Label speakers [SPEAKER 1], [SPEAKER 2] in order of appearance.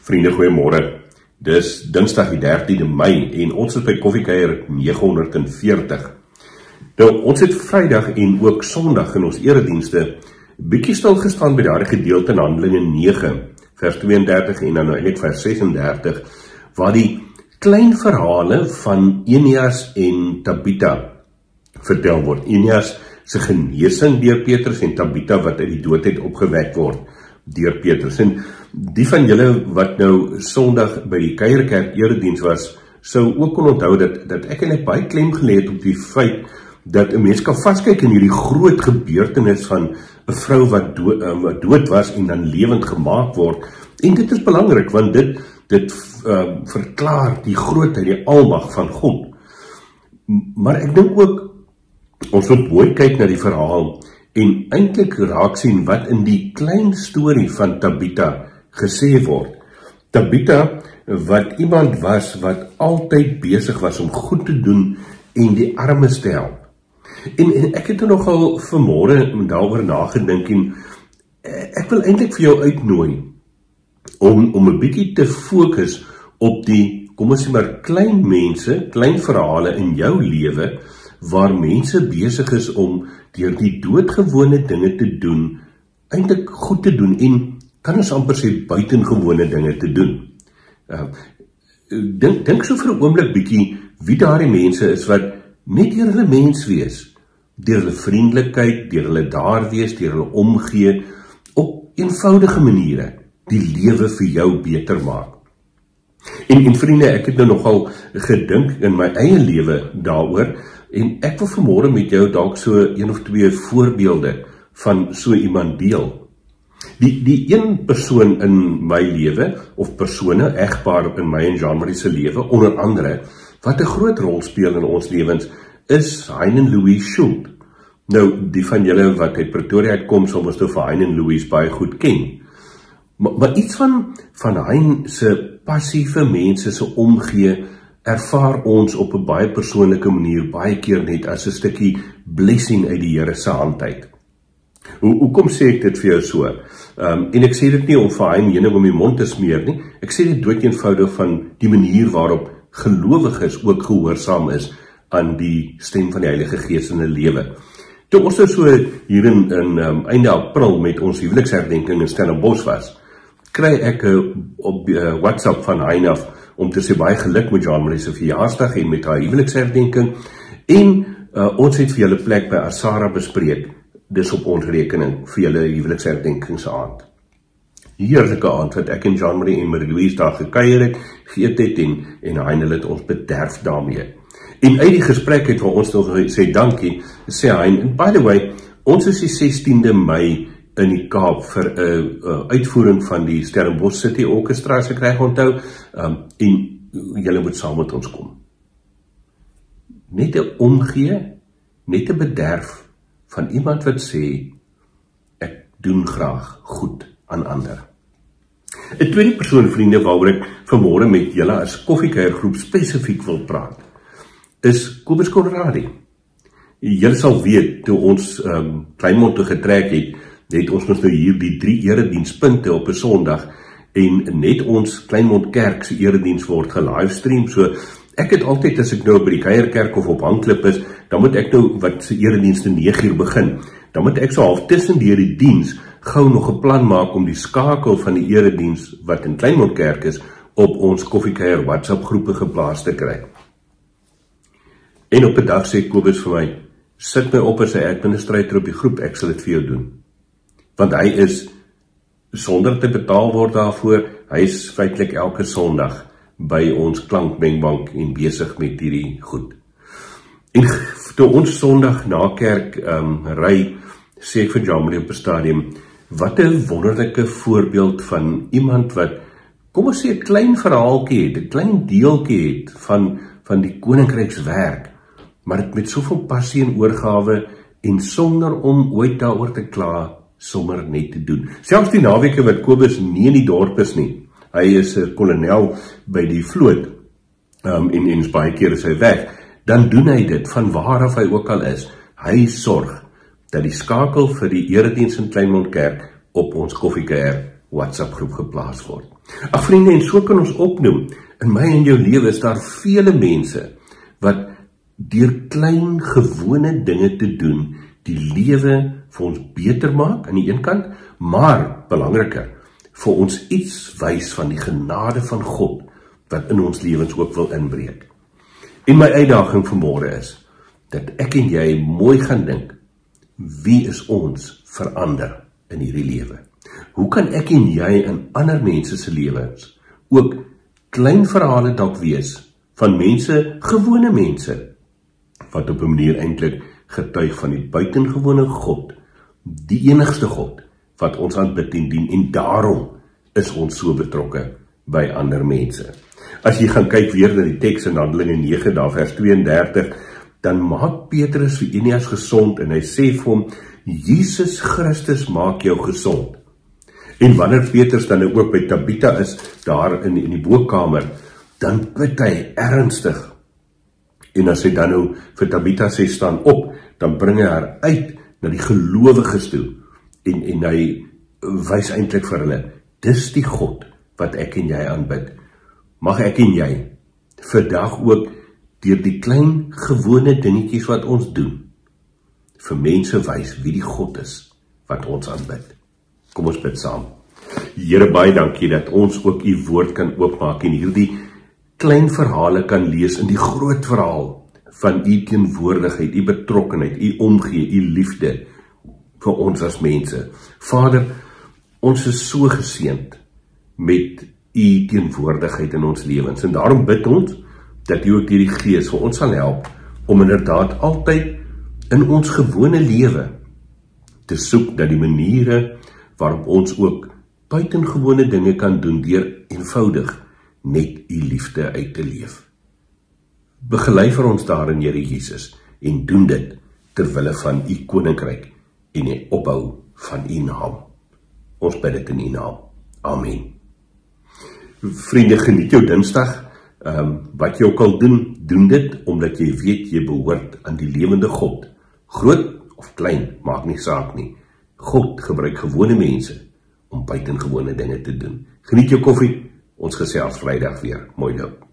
[SPEAKER 1] Vriende, goeiemôre. Dis Dinsdag die 13de Mei en ons is by Koffiekuier 940. Nou, ons het Vrydag en ook Sondag in ons eredienste bietjie stil gestaan by daardie gedeelte in Handelinge 9, vers 32 en dan eintlik vers 36, waar die klein verhale van Eneas en Tabitha vertel word. Eneas se genesing deur Petrus en Tabitha wat uit die dood het opgewek word deur Petrus. En die van julle wat nou Sondag by die Kuierkerk erediens was, sou ook kon onthou dat ek eintlik baie klem gelê het op die feit dat 'n mens kan vaskyk in hierdie groot gebeurtenis van 'n vrou wat dood was en dan lewend gemaak word. En dit is belangrik want dit verklaar die grootheid, die almag van God. Maar ek dink ook ons moet mooi kyk na die verhaal en eintlik raak sien wat in die klein storie van Tabitha gesê word. Tabitha wat iemand was wat altyd besig was om goed te doen en die armes te help. En ek het nogal vanmôre daaroor nagedink en ek wil eintlik vir jou uitnooi om 'n bietjie te fokus op die, kom ons sê maar, klein mense, klein verhale in jou lewe waar mense besig is om deur die doodgewone dinge te doen, eintlik goed te doen en kan ons amper sê buitengewone dinge te doen. Dink so vir 'n oomblik bietjie wie daardie mense is wat net deur hulle mens wees, deur hulle vriendelikheid, deur hulle daar wees, deur hulle omgee, op eenvoudige maniere die lewe vir jou beter maak. En vriende, ek het nou nogal gedink in my eie lewe daaroor, en ek wil vanmôre met jou dalk so een of twee voorbeelde van so iemand deel. Die een persoon in my lewe, of persone, egpaar in my en Jean-Marie se lewe, onder andere, wat 'n groot rol speel in ons lewens, is Hein en Louise Schultz. Nou, die van julle wat uit Pretoria uitkom, sal mos nou vir Hein en Louise baie goed ken. Maar iets van Hein se passie vir mense se omgee, ervaar ons op 'n baie persoonlike manier, baie keer net as 'n stukkie blessing uit die Here se hand uit. Hoekom sê ek dit vir jou so? En ek sê dit nie om vir Hein heuning om die mond te smeer nie, ek sê dit doodeenvoudig van die manier waarop gelowiges ook gehoorsaam is aan die stem van die Heilige Gees in hulle lewe. Toe ons so hier in einde April met ons huweliksherdenking in Stellenbosch was, kry ek op WhatsApp van Hein af om te sê baie geluk met Jean-Marie se verjaarsdag en met haar huweliksherdenking, en ons het vir julle plek by Asara bespreek, dis op ons rekening vir julle huweliksherdenkingsaand. Heerlike aand wat ek en Jean-Marie en Marie-Louise daar gekuier het, geëet het en Hein het ons bederf daarmee. En uit die gesprek het waar ons nog sê dankie, sê Hein, and by the way, ons is die 16de Mei in die Kaap vir 'n uitvoering van die Stellenbosch City Orchestra, as ek reg onthou, en julle moet saam met ons kom. Net 'n omgee, net 'n bederf van iemand wat sê, ek doen graag goed aan ander. 'n tweede persoon, vriende, waaroor ek vanmôre met julle as Koffiekuiergroep spesifiek wil praat, is Kobus Conradie. Julle sal weet, toe ons Kleinmond toe getrek het ons nou hier die 3 eredienspunte op 'n Sondag, en net ons Kleinmond Kerk se erediens word gelivestream, so ek het altyd, as ek nou by die Kuierkerk of op Hangklip is, dan moet ek nou, wat se erediens 9:00 begin, dan moet ek so half tussen die diens gou nog 'n plan maak om die skakel van die erediens wat in Kleinmond Kerk is, op ons Koffiekuier WhatsApp groepe geplaas te kry. En op 'n dag sê Kobus vir my, sit my op as 'n administrator op die groep, ek sal dit vir jou doen. Want hy is, sonder te betaal word daarvoor, hy is feitelik elke Sondag by ons klankmengbank en besig met hierdie goed. En toe ons Sondag na kerk ry, sê ek vir Jean-Marie op 'n stadium, wat 'n wonderlike voorbeeld van iemand wat, kom ons sê, 'n klein verhaaltjie het, 'n klein deeltjie het van die koninkrykswerk, maar dit met soveel passie en oorgawe en sonder om ooit daaroor te kla, sommer net te doen. Selfs die naweke wat Kobus nie in die dorp is nie. Hy is 'n kolonel by die vloot, en baie keer is hy weg. Dan doen hy dit, van waar af hy ook al is. Hy sorg dat die skakel vir die erediens in Kleinmond Kerk op ons Koffiekuier WhatsApp groep geplaas word. Ag vriende, en so kan ons opnoem, in my en jou lewe is daar vele mense wat deur klein gewone dinge te doen, die lewe vir ons beter maak aan die een kant, maar belangriker, vir ons iets wys van die genade van God, wat in ons lewens ook wil inbreek. En my uitdaging vanmôre is, dat ek en jy mooi gaan dink, wie is ons verander in hierdie lewe? Hoe kan ek en jy in ander mense se lewens ook klein verhale dalk wees van mense, gewone mense, wat op 'n manier eintlik getuig van die buitengewone God, die enigste God wat ons aanbid en dien, en daarom is ons so betrokke by ander mense. As jy gaan kyk weer na die teks in Handelinge 9, daar vers 32, dan maak Petrus vir Eneas gesond en hy sê vir hom, Jesus Christus maak jou gesond. En wanneer Petrus dan ook by Tabitha is, daar in die bokamer, dan bid hy ernstig. En as hy dan nou vir Tabitha sê, staan op, dan bring hy haar uit na die gelowiges toe. En hy wys eintlik vir hulle, dis die God wat ek en jy aanbid. Mag ek en jy vandag ook deur die klein gewone dingetjies wat ons doen, vir mense wys wie die God is wat ons aanbid. Kom ons bid saam. Here, baie dankie dat ons ook u woord kan oopmaak en hierdie klein verhale kan lees in die groot verhaal van u teenwoordigheid, u betrokkenheid, u omgee, u liefde vir ons as mense. Vader, ons is so geseënd met u teenwoordigheid in ons lewens en daarom bid ons dat u ook deur die Gees vir ons sal help om inderdaad altyd in ons gewone lewe te soek na die maniere waarop ons ook buitengewone dinge kan doen deur eenvoudig net u liefde uit te leef. Begelei vir ons daarin, Here Jesus, en doen dit ter wille van u koninkryk en die opbou van u naam. Ons bid dit in u naam. Amen. Vriende, geniet jou Dinsdag. Wat jy ook al doen, doen dit omdat jy weet jy behoort aan die lewende God. Groot of klein, maak nie saak nie. God gebruik gewone mense om buitengewone dinge te doen. Geniet jou koffie, ons gesels Vrydag weer. Mooi loop.